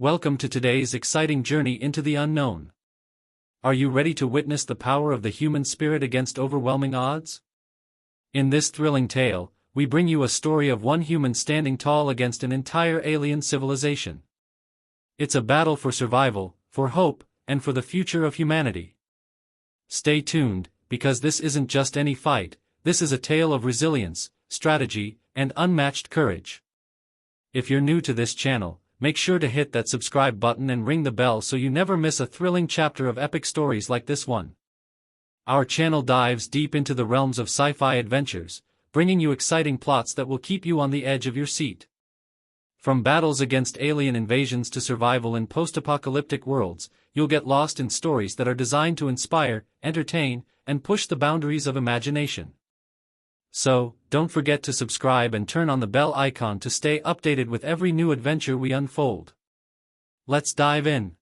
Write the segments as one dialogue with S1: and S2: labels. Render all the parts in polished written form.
S1: Welcome to today's exciting journey into the unknown. Are you ready to witness the power of the human spirit against overwhelming odds? In this thrilling tale, we bring you a story of one human standing tall against an entire alien civilization. It's a battle for survival, for hope, and for the future of humanity. Stay tuned, because this isn't just any fight, this is a tale of resilience, strategy, and unmatched courage. If you're new to this channel, make sure to hit that subscribe button and ring the bell so you never miss a thrilling chapter of epic stories like this one. Our channel dives deep into the realms of sci-fi adventures, bringing you exciting plots that will keep you on the edge of your seat. From battles against alien invasions to survival in post-apocalyptic worlds, you'll get lost in stories that are designed to inspire, entertain, and push the boundaries of imagination. So, don't forget to subscribe and turn on the bell icon to stay updated with every new adventure we unfold. Let's dive in.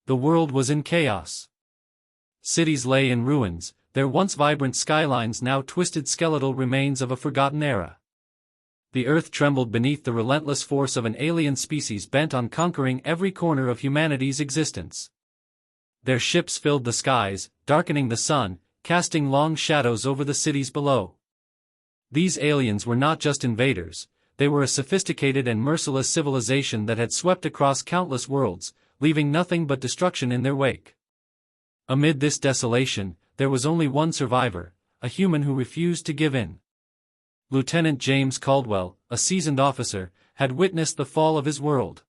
S1: The world was in chaos. Cities lay in ruins, their once vibrant skylines now twisted skeletal remains of a forgotten era. The earth trembled beneath the relentless force of an alien species bent on conquering every corner of humanity's existence. Their ships filled the skies, darkening the sun, casting long shadows over the cities below. These aliens were not just invaders, they were a sophisticated and merciless civilization that had swept across countless worlds, leaving nothing but destruction in their wake. Amid this desolation, there was only one survivor, a human who refused to give in. Lieutenant James Caldwell, a seasoned officer, had witnessed the fall of his world.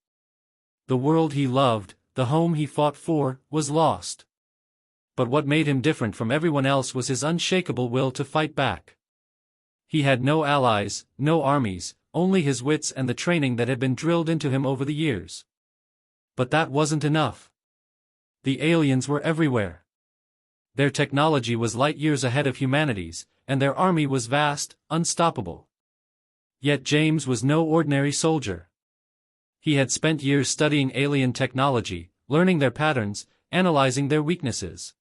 S1: The world he loved, the home he fought for, was lost. But what made him different from everyone else was his unshakable will to fight back. He had no allies, no armies, only his wits and the training that had been drilled into him over the years. But that wasn't enough. The aliens were everywhere. Their technology was light years ahead of humanity's, and their army was vast, unstoppable. Yet James was no ordinary soldier. He had spent years studying alien technology, learning their patterns, analyzing their weaknesses.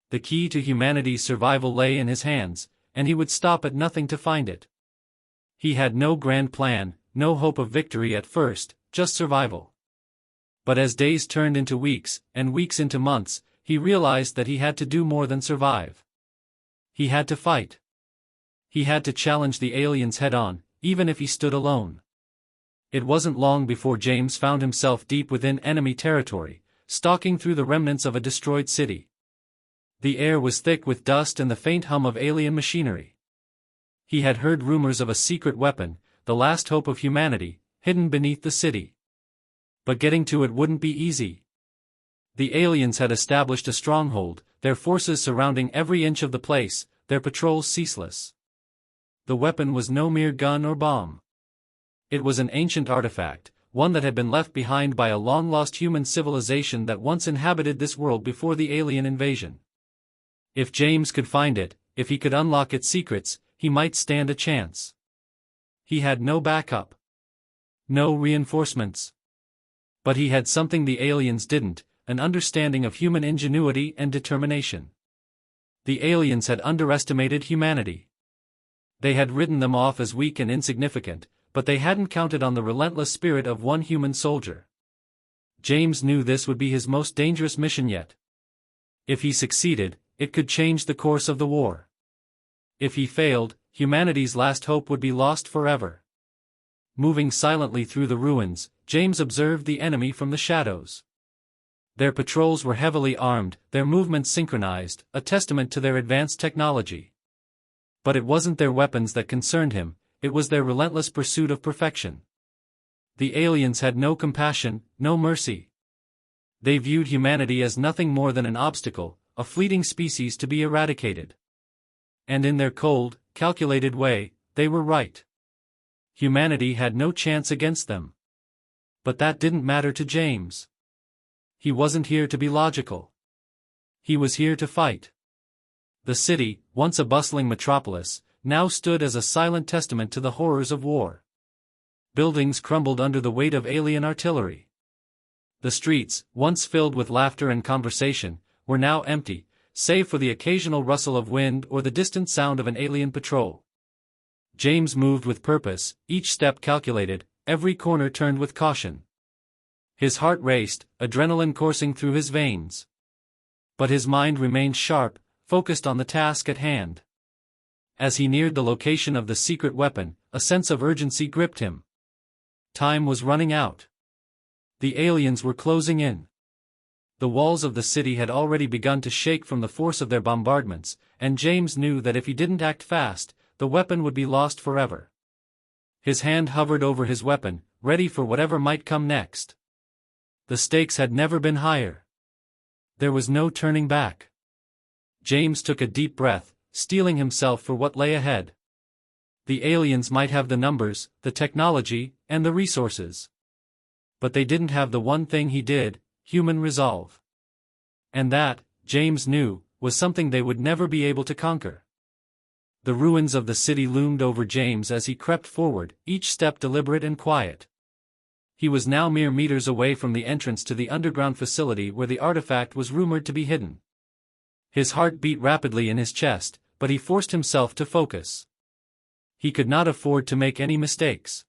S1: The key to humanity's survival lay in his hands, and he would stop at nothing to find it. He had no grand plan, no hope of victory at first, just survival. But as days turned into weeks, and weeks into months, he realized that he had to do more than survive. He had to fight. He had to challenge the aliens head-on, even if he stood alone. It wasn't long before James found himself deep within enemy territory, stalking through the remnants of a destroyed city. The air was thick with dust and the faint hum of alien machinery. He had heard rumors of a secret weapon, the last hope of humanity, hidden beneath the city. But getting to it wouldn't be easy. The aliens had established a stronghold, their forces surrounding every inch of the place, their patrols ceaseless. The weapon was no mere gun or bomb. It was an ancient artifact, one that had been left behind by a long-lost human civilization that once inhabited this world before the alien invasion. If James could find it, if he could unlock its secrets, he might stand a chance. He had no backup. No reinforcements. But he had something the aliens didn't, an understanding of human ingenuity and determination. The aliens had underestimated humanity. They had written them off as weak and insignificant, but they hadn't counted on the relentless spirit of one human soldier. James knew this would be his most dangerous mission yet. If he succeeded, it could change the course of the war. If he failed, humanity's last hope would be lost forever. Moving silently through the ruins, James observed the enemy from the shadows. Their patrols were heavily armed, their movements synchronized, a testament to their advanced technology. But it wasn't their weapons that concerned him, it was their relentless pursuit of perfection. The aliens had no compassion, no mercy. They viewed humanity as nothing more than an obstacle, a fleeting species to be eradicated. And in their cold, calculated way, they were right. Humanity had no chance against them. But that didn't matter to James. He wasn't here to be logical. He was here to fight. The city, once a bustling metropolis, now stood as a silent testament to the horrors of war. Buildings crumbled under the weight of alien artillery. The streets, once filled with laughter and conversation, were now empty, save for the occasional rustle of wind or the distant sound of an alien patrol. James moved with purpose, each step calculated, every corner turned with caution. His heart raced, adrenaline coursing through his veins. But his mind remained sharp, focused on the task at hand. As he neared the location of the secret weapon, a sense of urgency gripped him. Time was running out. The aliens were closing in. The walls of the city had already begun to shake from the force of their bombardments, and James knew that if he didn't act fast, the weapon would be lost forever. His hand hovered over his weapon, ready for whatever might come next. The stakes had never been higher. There was no turning back. James took a deep breath, steeling himself for what lay ahead. The aliens might have the numbers, the technology, and the resources. But they didn't have the one thing he did, human resolve. And that, James knew, was something they would never be able to conquer. The ruins of the city loomed over James as he crept forward, each step deliberate and quiet. He was now mere meters away from the entrance to the underground facility where the artifact was rumored to be hidden. His heart beat rapidly in his chest, but he forced himself to focus. He could not afford to make any mistakes.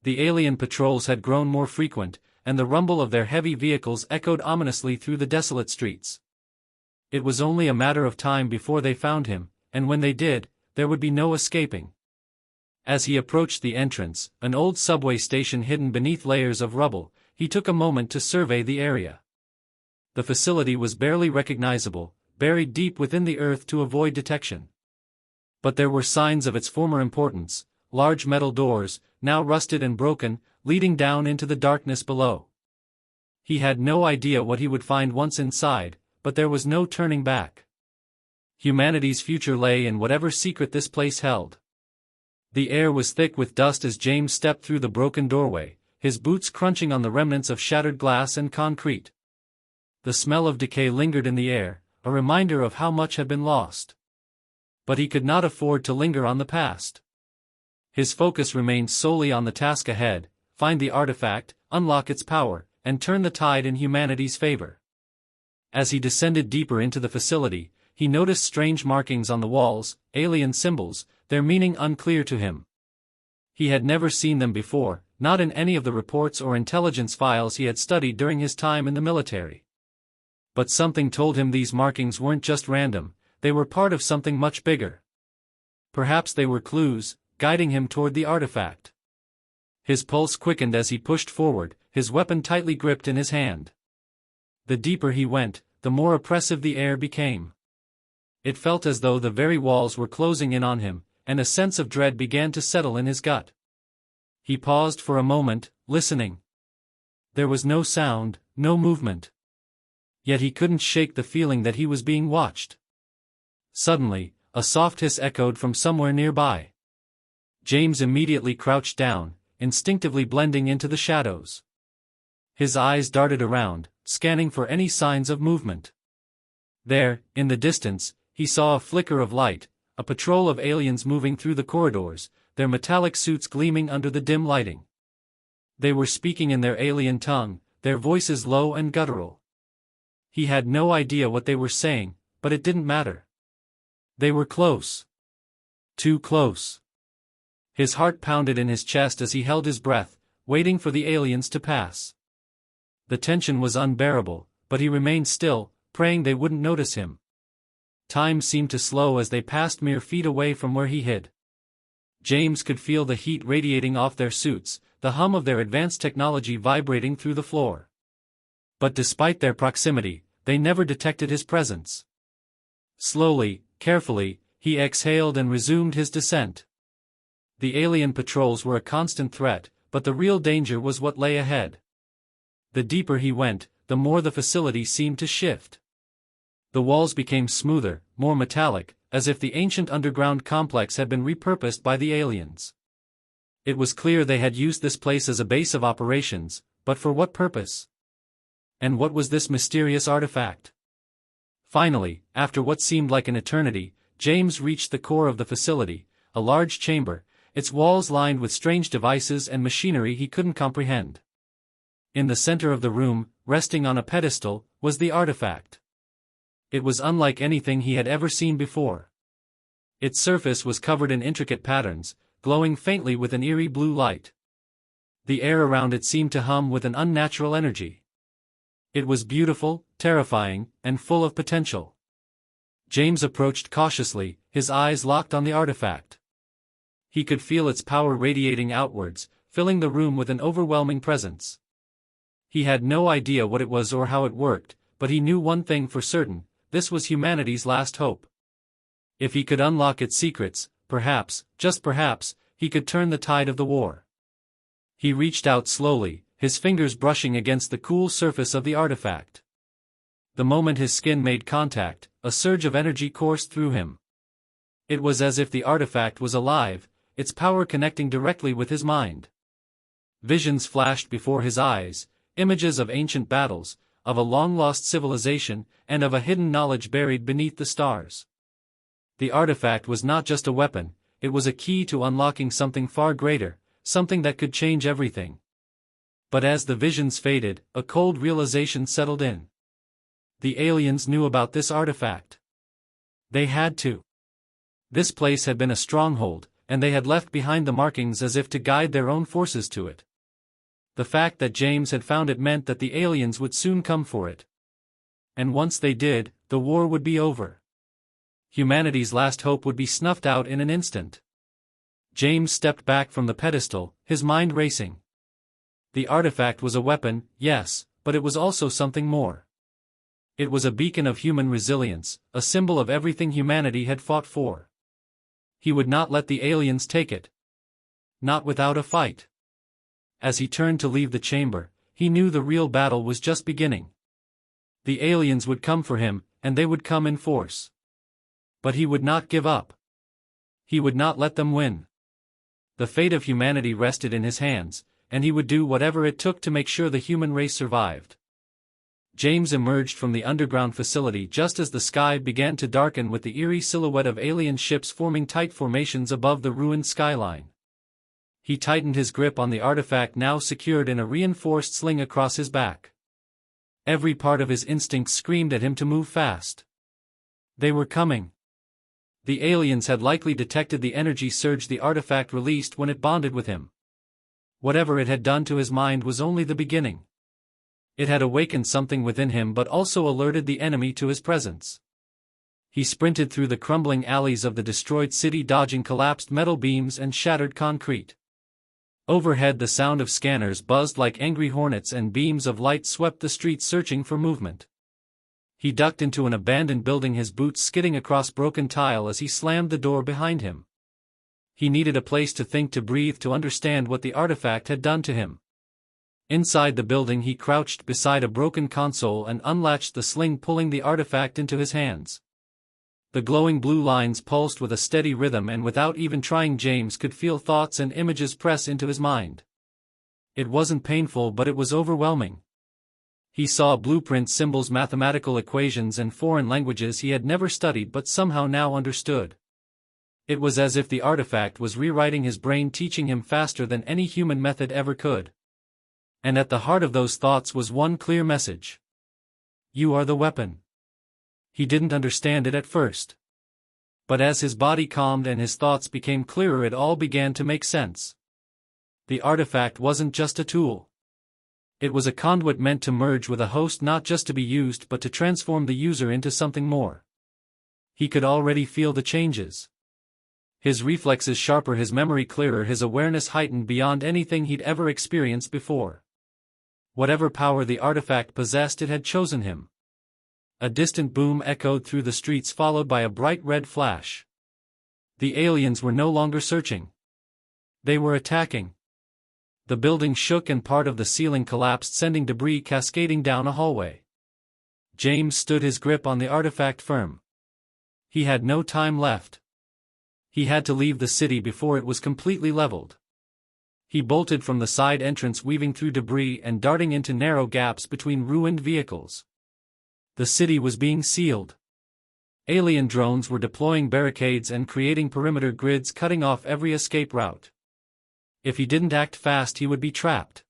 S1: The alien patrols had grown more frequent, and the rumble of their heavy vehicles echoed ominously through the desolate streets. It was only a matter of time before they found him, and when they did, there would be no escaping. As he approached the entrance, an old subway station hidden beneath layers of rubble, he took a moment to survey the area. The facility was barely recognizable, buried deep within the earth to avoid detection. But there were signs of its former importance, large metal doors, now rusted and broken, leading down into the darkness below. He had no idea what he would find once inside, but there was no turning back. Humanity's future lay in whatever secret this place held. The air was thick with dust as James stepped through the broken doorway, his boots crunching on the remnants of shattered glass and concrete. The smell of decay lingered in the air, a reminder of how much had been lost. But he could not afford to linger on the past. His focus remained solely on the task ahead: find the artifact, unlock its power, and turn the tide in humanity's favor. As he descended deeper into the facility, he noticed strange markings on the walls, alien symbols, their meaning unclear to him. He had never seen them before, not in any of the reports or intelligence files he had studied during his time in the military. But something told him these markings weren't just random, they were part of something much bigger. Perhaps they were clues, guiding him toward the artifact. His pulse quickened as he pushed forward, his weapon tightly gripped in his hand. The deeper he went, the more oppressive the air became. It felt as though the very walls were closing in on him, and a sense of dread began to settle in his gut. He paused for a moment, listening. There was no sound, no movement. Yet he couldn't shake the feeling that he was being watched. Suddenly, a soft hiss echoed from somewhere nearby. James immediately crouched down, instinctively blending into the shadows. His eyes darted around, scanning for any signs of movement. There, in the distance, he saw a flicker of light, a patrol of aliens moving through the corridors, their metallic suits gleaming under the dim lighting. They were speaking in their alien tongue, their voices low and guttural. He had no idea what they were saying, but it didn't matter. They were close. Too close. His heart pounded in his chest as he held his breath, waiting for the aliens to pass. The tension was unbearable, but he remained still, praying they wouldn't notice him. Time seemed to slow as they passed mere feet away from where he hid. James could feel the heat radiating off their suits, the hum of their advanced technology vibrating through the floor. But despite their proximity, they never detected his presence. Slowly, carefully, he exhaled and resumed his descent. The alien patrols were a constant threat, but the real danger was what lay ahead. The deeper he went, the more the facility seemed to shift. The walls became smoother, more metallic, as if the ancient underground complex had been repurposed by the aliens. It was clear they had used this place as a base of operations, but for what purpose? And what was this mysterious artifact? Finally, after what seemed like an eternity, James reached the core of the facility, a large chamber, its walls lined with strange devices and machinery he couldn't comprehend. In the center of the room, resting on a pedestal, was the artifact. It was unlike anything he had ever seen before. Its surface was covered in intricate patterns, glowing faintly with an eerie blue light. The air around it seemed to hum with an unnatural energy. It was beautiful, terrifying, and full of potential. James approached cautiously, his eyes locked on the artifact. He could feel its power radiating outwards, filling the room with an overwhelming presence. He had no idea what it was or how it worked, but he knew one thing for certain: this was humanity's last hope. If he could unlock its secrets, perhaps, just perhaps, he could turn the tide of the war. He reached out slowly, his fingers brushing against the cool surface of the artifact. The moment his skin made contact, a surge of energy coursed through him. It was as if the artifact was alive, its power connecting directly with his mind. Visions flashed before his eyes, images of ancient battles, of a long-lost civilization, and of a hidden knowledge buried beneath the stars. The artifact was not just a weapon, it was a key to unlocking something far greater, something that could change everything. But as the visions faded, a cold realization settled in. The aliens knew about this artifact. They had to. This place had been a stronghold, and they had left behind the markings as if to guide their own forces to it. The fact that James had found it meant that the aliens would soon come for it. And once they did, the war would be over. Humanity's last hope would be snuffed out in an instant. James stepped back from the pedestal, his mind racing. The artifact was a weapon, yes, but it was also something more. It was a beacon of human resilience, a symbol of everything humanity had fought for. He would not let the aliens take it. Not without a fight. As he turned to leave the chamber, he knew the real battle was just beginning. The aliens would come for him, and they would come in force. But he would not give up. He would not let them win. The fate of humanity rested in his hands, and he would do whatever it took to make sure the human race survived. James emerged from the underground facility just as the sky began to darken with the eerie silhouette of alien ships forming tight formations above the ruined skyline. He tightened his grip on the artifact now secured in a reinforced sling across his back. Every part of his instincts screamed at him to move fast. They were coming. The aliens had likely detected the energy surge the artifact released when it bonded with him. Whatever it had done to his mind was only the beginning. It had awakened something within him but also alerted the enemy to his presence. He sprinted through the crumbling alleys of the destroyed city, dodging collapsed metal beams and shattered concrete. Overhead the sound of scanners buzzed like angry hornets and beams of light swept the streets searching for movement. He ducked into an abandoned building, his boots skidding across broken tile as he slammed the door behind him. He needed a place to think, to breathe, to understand what the artifact had done to him. Inside the building he crouched beside a broken console and unlatched the sling, pulling the artifact into his hands. The glowing blue lines pulsed with a steady rhythm, and without even trying James could feel thoughts and images press into his mind. It wasn't painful, but it was overwhelming. He saw blueprints, symbols, mathematical equations, and foreign languages he had never studied but somehow now understood. It was as if the artifact was rewriting his brain, teaching him faster than any human method ever could. And at the heart of those thoughts was one clear message. You are the weapon. He didn't understand it at first. But as his body calmed and his thoughts became clearer, it all began to make sense. The artifact wasn't just a tool. It was a conduit meant to merge with a host, not just to be used but to transform the user into something more. He could already feel the changes. His reflexes sharper, his memory clearer, his awareness heightened beyond anything he'd ever experienced before. Whatever power the artifact possessed, it had chosen him. A distant boom echoed through the streets, followed by a bright red flash. The aliens were no longer searching. They were attacking. The building shook and part of the ceiling collapsed, sending debris cascading down a hallway. James stood, his grip on the artifact firm. He had no time left. He had to leave the city before it was completely leveled. He bolted from the side entrance, weaving through debris and darting into narrow gaps between ruined vehicles. The city was being sealed. Alien drones were deploying barricades and creating perimeter grids, cutting off every escape route. If he didn't act fast, he would be trapped.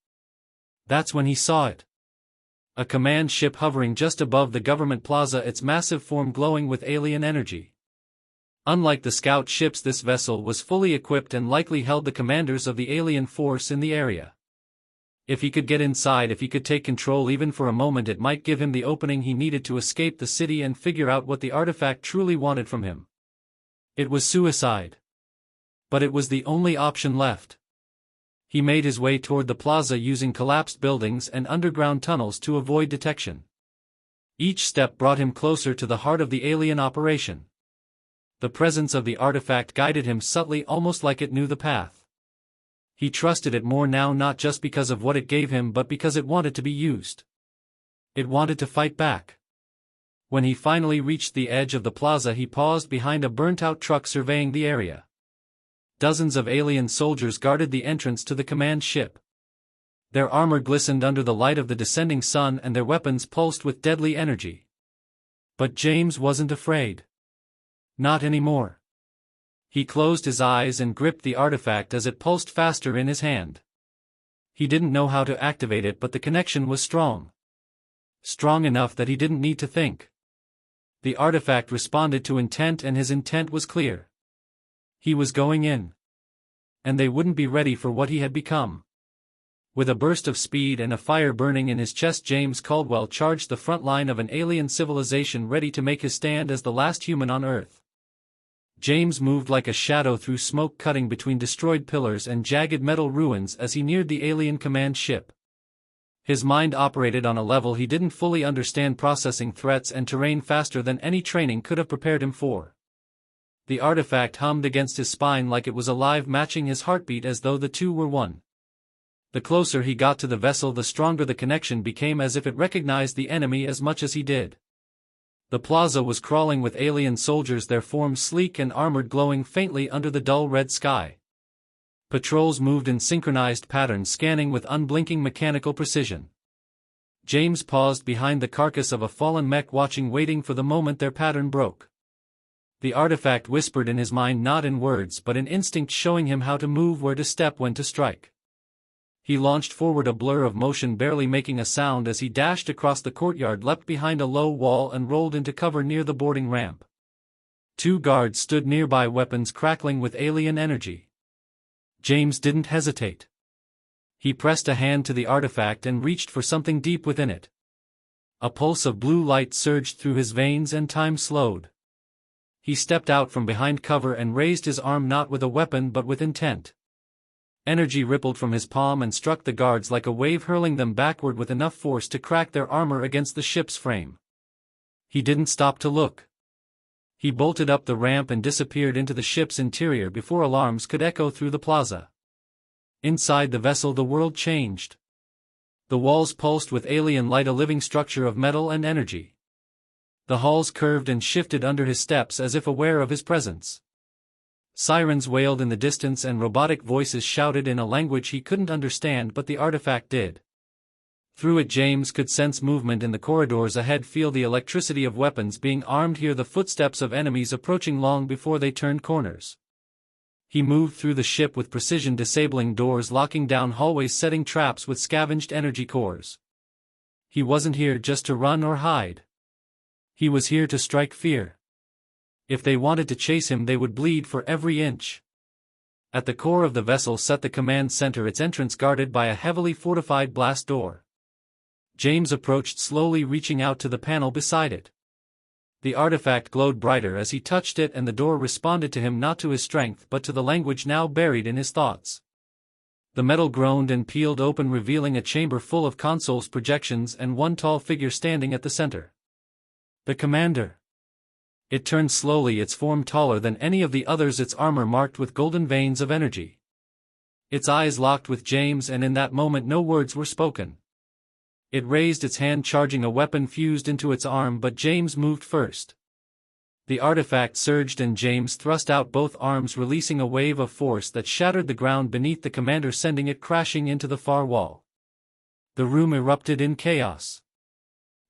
S1: That's when he saw it. A command ship hovering just above the government plaza, its massive form glowing with alien energy. Unlike the scout ships, this vessel was fully equipped and likely held the commanders of the alien force in the area. If he could get inside, if he could take control even for a moment, it might give him the opening he needed to escape the city and figure out what the artifact truly wanted from him. It was suicide. But it was the only option left. He made his way toward the plaza using collapsed buildings and underground tunnels to avoid detection. Each step brought him closer to the heart of the alien operation. The presence of the artifact guided him subtly, almost like it knew the path. He trusted it more now, not just because of what it gave him but because it wanted to be used. It wanted to fight back. When he finally reached the edge of the plaza, he paused behind a burnt-out truck surveying the area. Dozens of alien soldiers guarded the entrance to the command ship. Their armor glistened under the light of the descending sun and their weapons pulsed with deadly energy. But James wasn't afraid. Not anymore. He closed his eyes and gripped the artifact as it pulsed faster in his hand. He didn't know how to activate it, but the connection was strong. Strong enough that he didn't need to think. The artifact responded to intent, and his intent was clear. He was going in. And they wouldn't be ready for what he had become. With a burst of speed and a fire burning in his chest, James Caldwell charged the front line of an alien civilization, ready to make his stand as the last human on Earth. James moved like a shadow through smoke, cutting between destroyed pillars and jagged metal ruins as he neared the alien command ship. His mind operated on a level he didn't fully understand, processing threats and terrain faster than any training could have prepared him for. The artifact hummed against his spine like it was alive, matching his heartbeat as though the two were one. The closer he got to the vessel, the stronger the connection became, as if it recognized the enemy as much as he did. The plaza was crawling with alien soldiers, their forms sleek and armored, glowing faintly under the dull red sky. Patrols moved in synchronized patterns, scanning with unblinking mechanical precision. James paused behind the carcass of a fallen mech, watching, waiting for the moment their pattern broke. The artifact whispered in his mind, not in words but in instinct, showing him how to move, where to step, when to strike. He launched forward, a blur of motion, barely making a sound as he dashed across the courtyard, leapt behind a low wall and rolled into cover near the boarding ramp. Two guards stood nearby, weapons crackling with alien energy. James didn't hesitate. He pressed a hand to the artifact and reached for something deep within it. A pulse of blue light surged through his veins and time slowed. He stepped out from behind cover and raised his arm, not with a weapon but with intent. Energy rippled from his palm and struck the guards like a wave, hurling them backward with enough force to crack their armor against the ship's frame. He didn't stop to look. He bolted up the ramp and disappeared into the ship's interior before alarms could echo through the plaza. Inside the vessel, the world changed. The walls pulsed with alien light, a living structure of metal and energy. The halls curved and shifted under his steps as if aware of his presence. Sirens wailed in the distance and robotic voices shouted in a language he couldn't understand, but the artifact did. Through it, James could sense movement in the corridors ahead, feel the electricity of weapons being armed, hear the footsteps of enemies approaching long before they turned corners. He moved through the ship with precision, disabling doors, locking down hallways, setting traps with scavenged energy cores. He wasn't here just to run or hide. He was here to strike fear. If they wanted to chase him, they would bleed for every inch. At the core of the vessel sat the command center, its entrance guarded by a heavily fortified blast door. James approached slowly, reaching out to the panel beside it. The artifact glowed brighter as he touched it, and the door responded to him, not to his strength but to the language now buried in his thoughts. The metal groaned and peeled open, revealing a chamber full of consoles, projections, and one tall figure standing at the center. The commander. It turned slowly, its form taller than any of the others, its armor marked with golden veins of energy. Its eyes locked with James, and in that moment no words were spoken. It raised its hand, charging a weapon fused into its arm, but James moved first. The artifact surged and James thrust out both arms, releasing a wave of force that shattered the ground beneath the commander, sending it crashing into the far wall. The room erupted in chaos.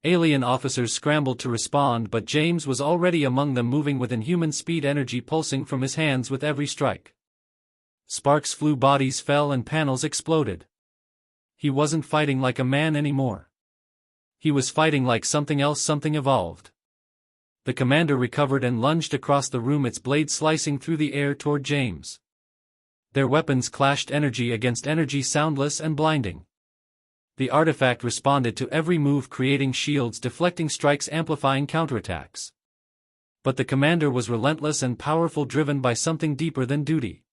S1: Alien officers scrambled to respond, but James was already among them, moving with inhuman speed, energy pulsing from his hands with every strike. Sparks flew, bodies fell, and panels exploded. He wasn't fighting like a man anymore. He was fighting like something else, something evolved. The commander recovered and lunged across the room, its blade slicing through the air toward James. Their weapons clashed, energy against energy, soundless and blinding. The artifact responded to every move, creating shields, deflecting strikes, amplifying counterattacks. But the commander was relentless and powerful, driven by something deeper than duty.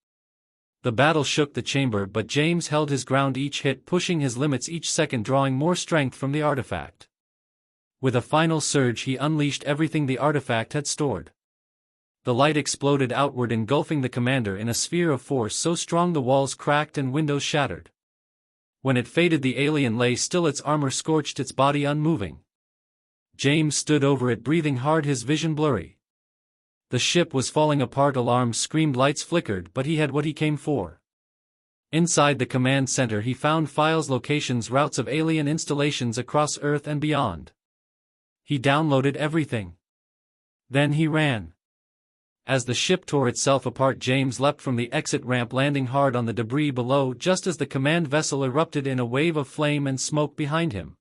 S1: The battle shook the chamber, but James held his ground, each hit pushing his limits, each second drawing more strength from the artifact. With a final surge, he unleashed everything the artifact had stored. The light exploded outward, engulfing the commander in a sphere of force so strong the walls cracked and windows shattered. When it faded, the alien lay still, its armor scorched, its body unmoving. James stood over it, breathing hard, his vision blurry. The ship was falling apart, alarms screamed, lights flickered, but he had what he came for. Inside the command center he found files, locations, routes of alien installations across Earth and beyond. He downloaded everything. Then he ran. As the ship tore itself apart, James leapt from the exit ramp, landing hard on the debris below just as the command vessel erupted in a wave of flame and smoke behind him.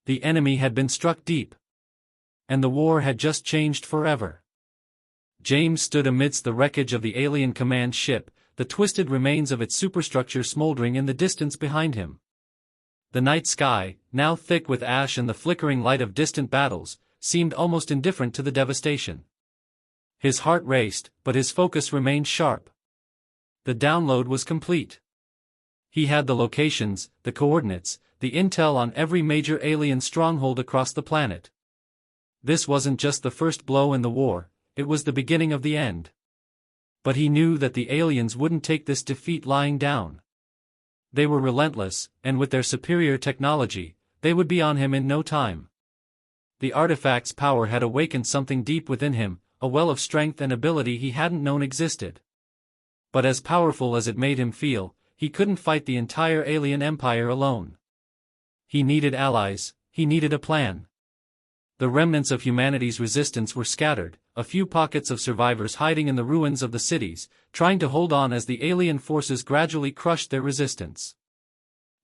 S1: The enemy had been struck deep. And the war had just changed forever. James stood amidst the wreckage of the alien command ship, the twisted remains of its superstructure smoldering in the distance behind him. The night sky, now thick with ash and the flickering light of distant battles, seemed almost indifferent to the devastation. His heart raced, but his focus remained sharp. The download was complete. He had the locations, the coordinates, the intel on every major alien stronghold across the planet. This wasn't just the first blow in the war, it was the beginning of the end. But he knew that the aliens wouldn't take this defeat lying down. They were relentless, and with their superior technology, they would be on him in no time. The artifact's power had awakened something deep within him, a well of strength and ability he hadn't known existed. But as powerful as it made him feel, he couldn't fight the entire alien empire alone. He needed allies, he needed a plan. The remnants of humanity's resistance were scattered, a few pockets of survivors hiding in the ruins of the cities, trying to hold on as the alien forces gradually crushed their resistance.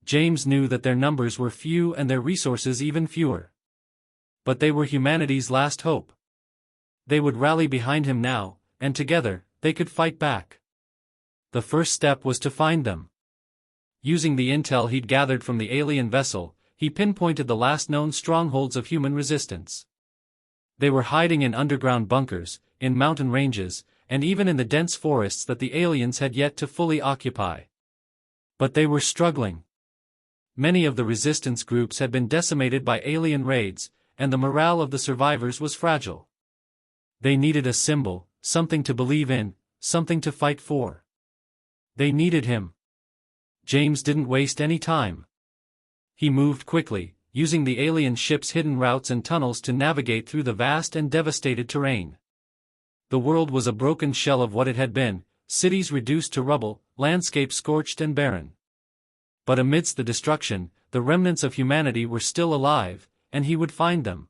S1: James knew that their numbers were few and their resources even fewer. But they were humanity's last hope. They would rally behind him now, and together, they could fight back. The first step was to find them. Using the intel he'd gathered from the alien vessel, he pinpointed the last known strongholds of human resistance. They were hiding in underground bunkers, in mountain ranges, and even in the dense forests that the aliens had yet to fully occupy. But they were struggling. Many of the resistance groups had been decimated by alien raids, and the morale of the survivors was fragile. They needed a symbol, something to believe in, something to fight for. They needed him. James didn't waste any time. He moved quickly, using the alien ship's hidden routes and tunnels to navigate through the vast and devastated terrain. The world was a broken shell of what it had been, cities reduced to rubble, landscapes scorched and barren. But amidst the destruction, the remnants of humanity were still alive, and he would find them.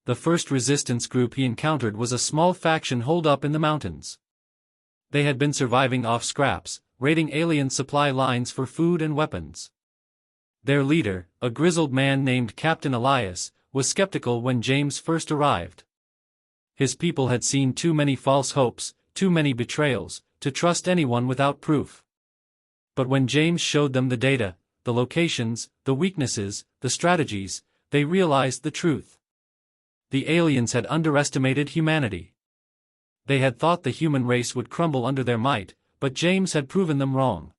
S1: The first resistance group he encountered was a small faction holed up in the mountains. They had been surviving off scraps, raiding alien supply lines for food and weapons. Their leader, a grizzled man named Captain Elias, was skeptical when James first arrived. His people had seen too many false hopes, too many betrayals, to trust anyone without proof. But when James showed them the data, the locations, the weaknesses, the strategies, they realized the truth. The aliens had underestimated humanity. They had thought the human race would crumble under their might, but James had proven them wrong.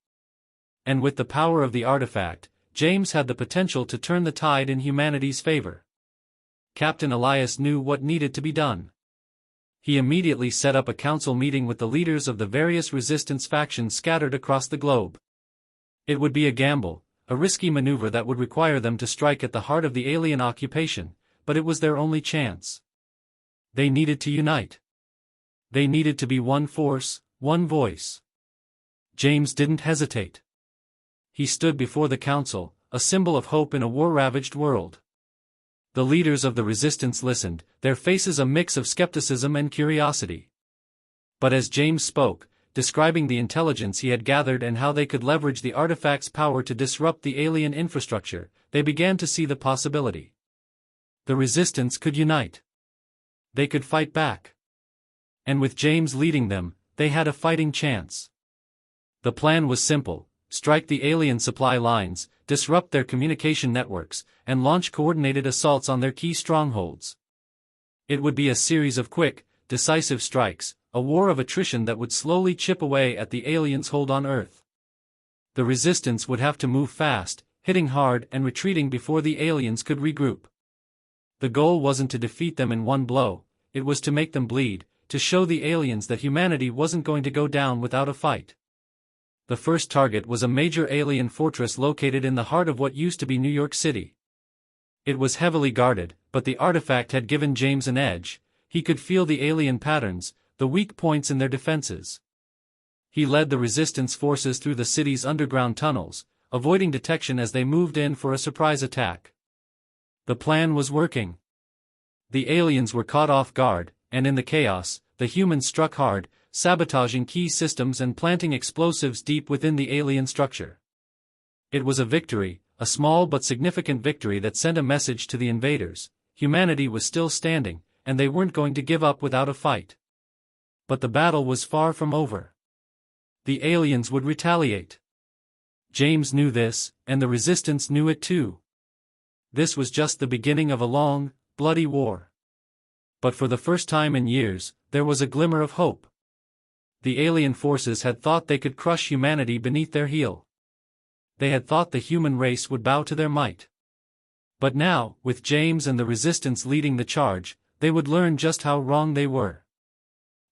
S1: And with the power of the artifact, James had the potential to turn the tide in humanity's favor. Captain Elias knew what needed to be done. He immediately set up a council meeting with the leaders of the various resistance factions scattered across the globe. It would be a gamble, a risky maneuver that would require them to strike at the heart of the alien occupation, but it was their only chance. They needed to unite. They needed to be one force, one voice. James didn't hesitate. He stood before the council, a symbol of hope in a war-ravaged world. The leaders of the resistance listened, their faces a mix of skepticism and curiosity. But as James spoke, describing the intelligence he had gathered and how they could leverage the artifact's power to disrupt the alien infrastructure, they began to see the possibility. The resistance could unite. They could fight back. And with James leading them, they had a fighting chance. The plan was simple: strike the alien supply lines, disrupt their communication networks, and launch coordinated assaults on their key strongholds. It would be a series of quick, decisive strikes, a war of attrition that would slowly chip away at the aliens' hold on Earth. The resistance would have to move fast, hitting hard and retreating before the aliens could regroup. The goal wasn't to defeat them in one blow, it was to make them bleed, to show the aliens that humanity wasn't going to go down without a fight. The first target was a major alien fortress located in the heart of what used to be New York City. It was heavily guarded, but the artifact had given James an edge. He could feel the alien patterns, the weak points in their defenses. He led the resistance forces through the city's underground tunnels, avoiding detection as they moved in for a surprise attack. The plan was working. The aliens were caught off guard, and in the chaos, the humans struck hard, sabotaging key systems and planting explosives deep within the alien structure. It was a victory, a small but significant victory that sent a message to the invaders: humanity was still standing, and they weren't going to give up without a fight. But the battle was far from over. The aliens would retaliate. James knew this, and the resistance knew it too. This was just the beginning of a long, bloody war. But for the first time in years, there was a glimmer of hope. The alien forces had thought they could crush humanity beneath their heel. They had thought the human race would bow to their might. But now, with James and the resistance leading the charge, they would learn just how wrong they were.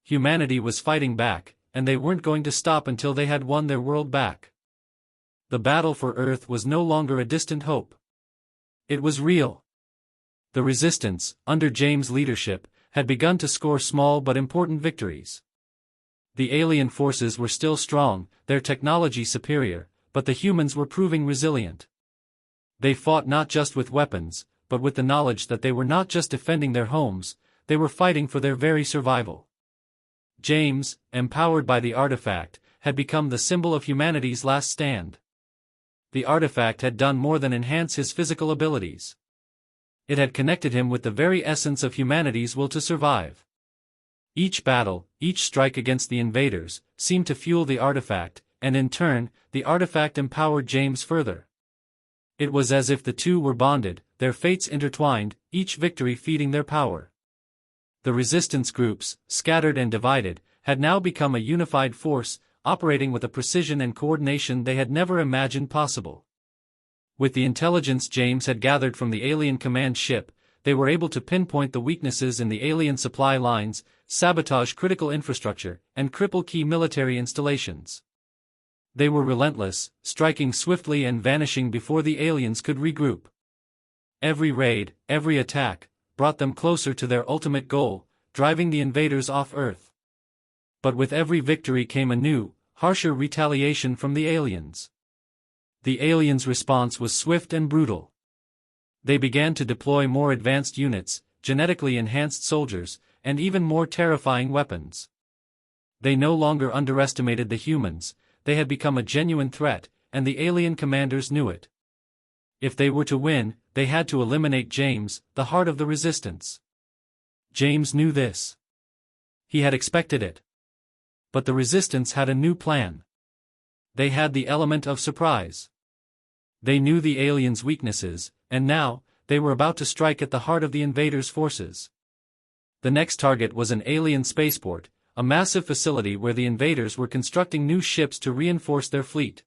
S1: Humanity was fighting back, and they weren't going to stop until they had won their world back. The battle for Earth was no longer a distant hope. It was real. The resistance, under James' leadership, had begun to score small but important victories. The alien forces were still strong, their technology superior, but the humans were proving resilient. They fought not just with weapons, but with the knowledge that they were not just defending their homes, they were fighting for their very survival. James, empowered by the artifact, had become the symbol of humanity's last stand. The artifact had done more than enhance his physical abilities. It had connected him with the very essence of humanity's will to survive. Each battle, each strike against the invaders, seemed to fuel the artifact, and in turn, the artifact empowered James further. It was as if the two were bonded, their fates intertwined, each victory feeding their power. The resistance groups, scattered and divided, had now become a unified force, operating with a precision and coordination they had never imagined possible. With the intelligence James had gathered from the alien command ship, they were able to pinpoint the weaknesses in the alien supply lines, sabotage critical infrastructure, and cripple key military installations. They were relentless, striking swiftly and vanishing before the aliens could regroup. Every raid, every attack, brought them closer to their ultimate goal, driving the invaders off Earth. But with every victory came a new, harsher retaliation from the aliens. The aliens' response was swift and brutal. They began to deploy more advanced units, genetically enhanced soldiers, and even more terrifying weapons. They no longer underestimated the humans, they had become a genuine threat, and the alien commanders knew it. If they were to win, they had to eliminate James, the heart of the resistance. James knew this. He had expected it. But the resistance had a new plan. They had the element of surprise. They knew the aliens' weaknesses, and now, they were about to strike at the heart of the invaders' forces. The next target was an alien spaceport, a massive facility where the invaders were constructing new ships to reinforce their fleet.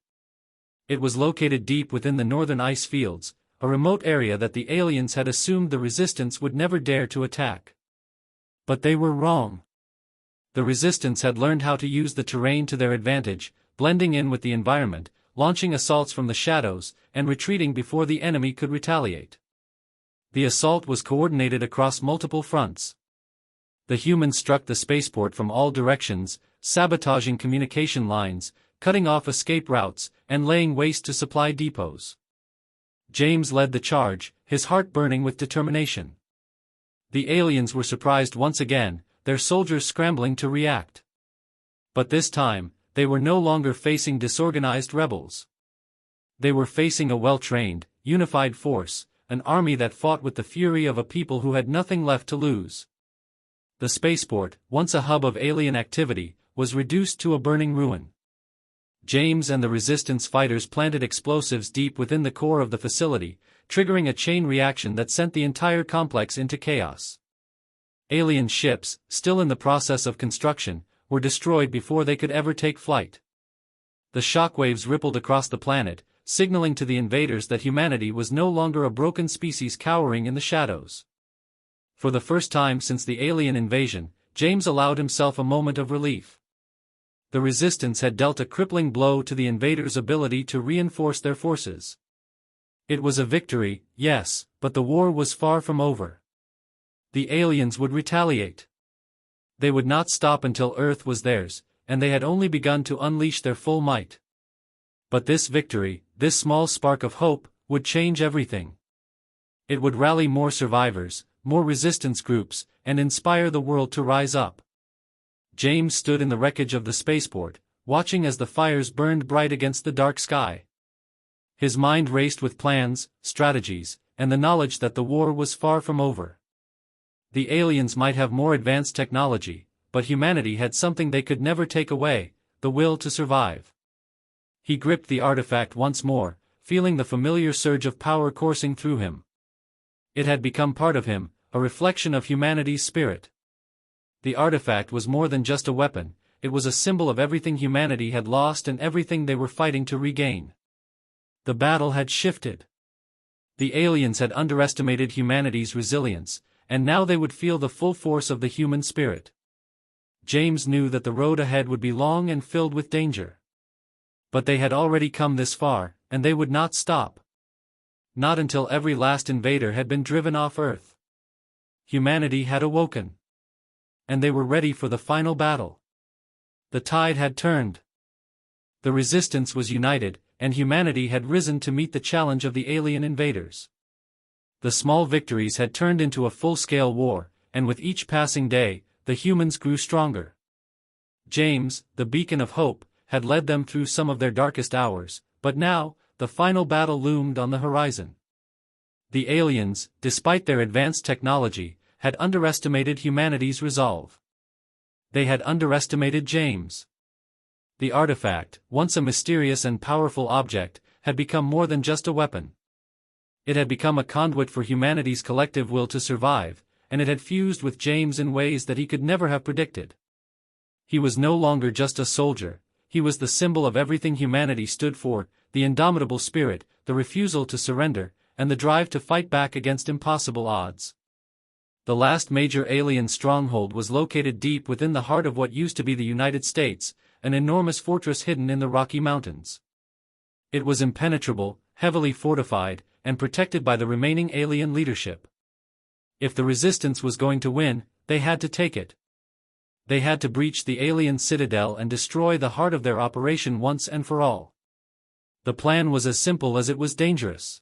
S1: It was located deep within the northern ice fields, a remote area that the aliens had assumed the resistance would never dare to attack. But they were wrong. The resistance had learned how to use the terrain to their advantage, blending in with the environment, launching assaults from the shadows, and retreating before the enemy could retaliate. The assault was coordinated across multiple fronts. The humans struck the spaceport from all directions, sabotaging communication lines, cutting off escape routes, and laying waste to supply depots. James led the charge, his heart burning with determination. The aliens were surprised once again, their soldiers scrambling to react. But this time, they were no longer facing disorganized rebels. They were facing a well-trained, unified force, an army that fought with the fury of a people who had nothing left to lose. The spaceport, once a hub of alien activity, was reduced to a burning ruin. James and the resistance fighters planted explosives deep within the core of the facility, triggering a chain reaction that sent the entire complex into chaos. Alien ships, still in the process of construction, were destroyed before they could ever take flight. The shockwaves rippled across the planet, signaling to the invaders that humanity was no longer a broken species cowering in the shadows. For the first time since the alien invasion, James allowed himself a moment of relief. The resistance had dealt a crippling blow to the invaders' ability to reinforce their forces. It was a victory, yes, but the war was far from over. The aliens would retaliate. They would not stop until Earth was theirs, and they had only begun to unleash their full might. But this victory, this small spark of hope, would change everything. It would rally more survivors, more resistance groups, and inspire the world to rise up. James stood in the wreckage of the spaceport, watching as the fires burned bright against the dark sky. His mind raced with plans, strategies, and the knowledge that the war was far from over. The aliens might have more advanced technology, but humanity had something they could never take away, the will to survive. He gripped the artifact once more, feeling the familiar surge of power coursing through him. It had become part of him, a reflection of humanity's spirit. The artifact was more than just a weapon, it was a symbol of everything humanity had lost and everything they were fighting to regain. The battle had shifted. The aliens had underestimated humanity's resilience, and now they would feel the full force of the human spirit. James knew that the road ahead would be long and filled with danger. But they had already come this far, and they would not stop. Not until every last invader had been driven off Earth. Humanity had awoken. And they were ready for the final battle. The tide had turned. The resistance was united, and humanity had risen to meet the challenge of the alien invaders. The small victories had turned into a full-scale war, and with each passing day, the humans grew stronger. James, the beacon of hope, had led them through some of their darkest hours, but now, the final battle loomed on the horizon. The aliens, despite their advanced technology, had underestimated humanity's resolve. They had underestimated James. The artifact, once a mysterious and powerful object, had become more than just a weapon. It had become a conduit for humanity's collective will to survive, and it had fused with James in ways that he could never have predicted. He was no longer just a soldier, he was the symbol of everything humanity stood for, the indomitable spirit, the refusal to surrender, and the drive to fight back against impossible odds. The last major alien stronghold was located deep within the heart of what used to be the United States, an enormous fortress hidden in the Rocky Mountains. It was impenetrable, heavily fortified, and protected by the remaining alien leadership. If the resistance was going to win, they had to take it. They had to breach the alien citadel and destroy the heart of their operation once and for all. The plan was as simple as it was dangerous.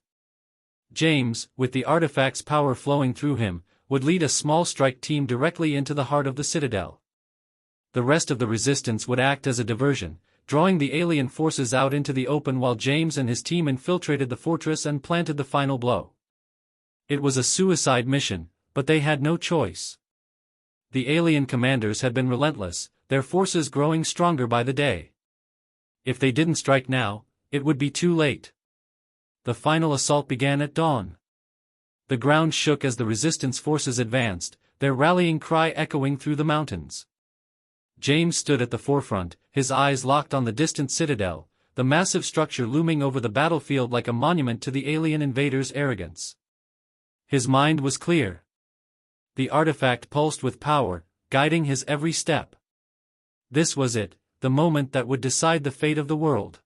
S1: James, with the artifact's power flowing through him, would lead a small strike team directly into the heart of the citadel. The rest of the resistance would act as a diversion, drawing the alien forces out into the open while James and his team infiltrated the fortress and planted the final blow. It was a suicide mission, but they had no choice. The alien commanders had been relentless, their forces growing stronger by the day. If they didn't strike now, it would be too late. The final assault began at dawn. The ground shook as the resistance forces advanced, their rallying cry echoing through the mountains. James stood at the forefront, his eyes locked on the distant citadel, the massive structure looming over the battlefield like a monument to the alien invaders' arrogance. His mind was clear. The artifact pulsed with power, guiding his every step. This was it, the moment that would decide the fate of the world.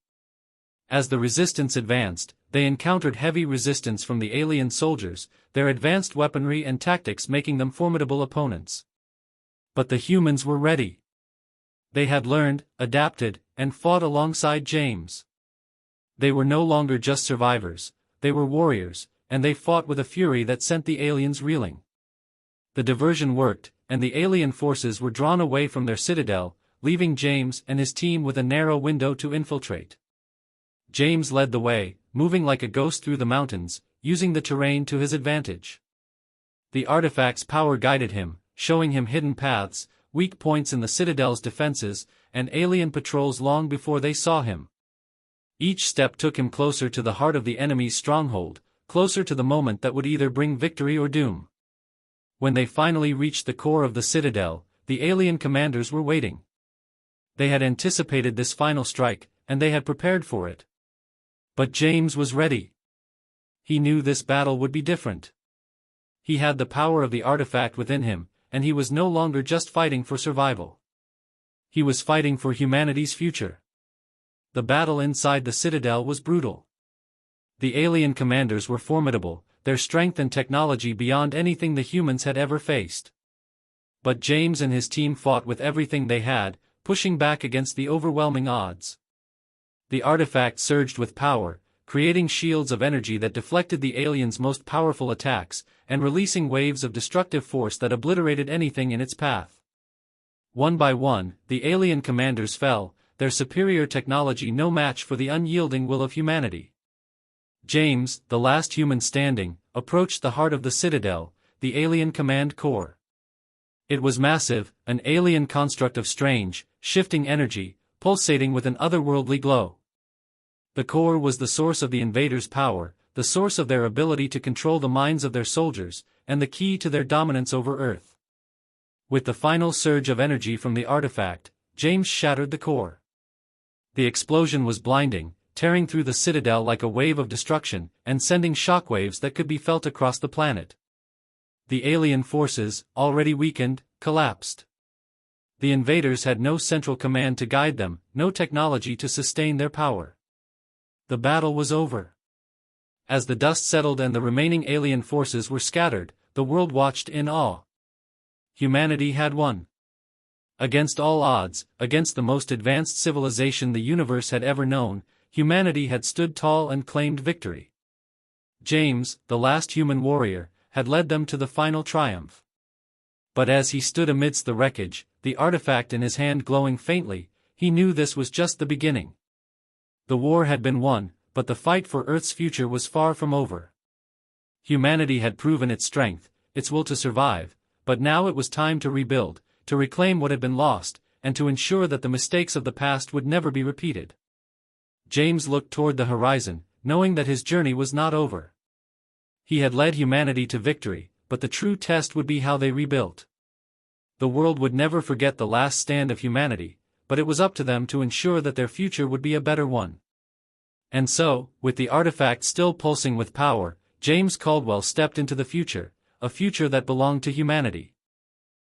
S1: As the resistance advanced, they encountered heavy resistance from the alien soldiers, their advanced weaponry and tactics making them formidable opponents. But the humans were ready. They had learned, adapted, and fought alongside James. They were no longer just survivors, they were warriors, and they fought with a fury that sent the aliens reeling. The diversion worked, and the alien forces were drawn away from their citadel, leaving James and his team with a narrow window to infiltrate. James led the way, moving like a ghost through the mountains, using the terrain to his advantage. The artifact's power guided him, showing him hidden paths, weak points in the citadel's defenses, and alien patrols long before they saw him. Each step took him closer to the heart of the enemy's stronghold, closer to the moment that would either bring victory or doom. When they finally reached the core of the citadel, the alien commanders were waiting. They had anticipated this final strike, and they had prepared for it. But James was ready. He knew this battle would be different. He had the power of the artifact within him, and he was no longer just fighting for survival. He was fighting for humanity's future. The battle inside the citadel was brutal. The alien commanders were formidable, their strength and technology beyond anything the humans had ever faced. But James and his team fought with everything they had, pushing back against the overwhelming odds. The artifact surged with power, creating shields of energy that deflected the aliens' most powerful attacks, and releasing waves of destructive force that obliterated anything in its path. One by one, the alien commanders fell, their superior technology no match for the unyielding will of humanity. James, the last human standing, approached the heart of the citadel, the alien command core. It was massive, an alien construct of strange, shifting energy, pulsating with an otherworldly glow. The core was the source of the invaders' power, the source of their ability to control the minds of their soldiers, and the key to their dominance over Earth. With the final surge of energy from the artifact, James shattered the core. The explosion was blinding, tearing through the citadel like a wave of destruction, and sending shockwaves that could be felt across the planet. The alien forces, already weakened, collapsed. The invaders had no central command to guide them, no technology to sustain their power. The battle was over. As the dust settled and the remaining alien forces were scattered, the world watched in awe. Humanity had won. Against all odds, against the most advanced civilization the universe had ever known, humanity had stood tall and claimed victory. James, the last human warrior, had led them to the final triumph. But as he stood amidst the wreckage, the artifact in his hand glowing faintly, he knew this was just the beginning. The war had been won, but the fight for Earth's future was far from over. Humanity had proven its strength, its will to survive, but now it was time to rebuild, to reclaim what had been lost, and to ensure that the mistakes of the past would never be repeated. James looked toward the horizon, knowing that his journey was not over. He had led humanity to victory, but the true test would be how they rebuilt. The world would never forget the last stand of humanity, but it was up to them to ensure that their future would be a better one. And so, with the artifact still pulsing with power, James Caldwell stepped into the future, a future that belonged to humanity.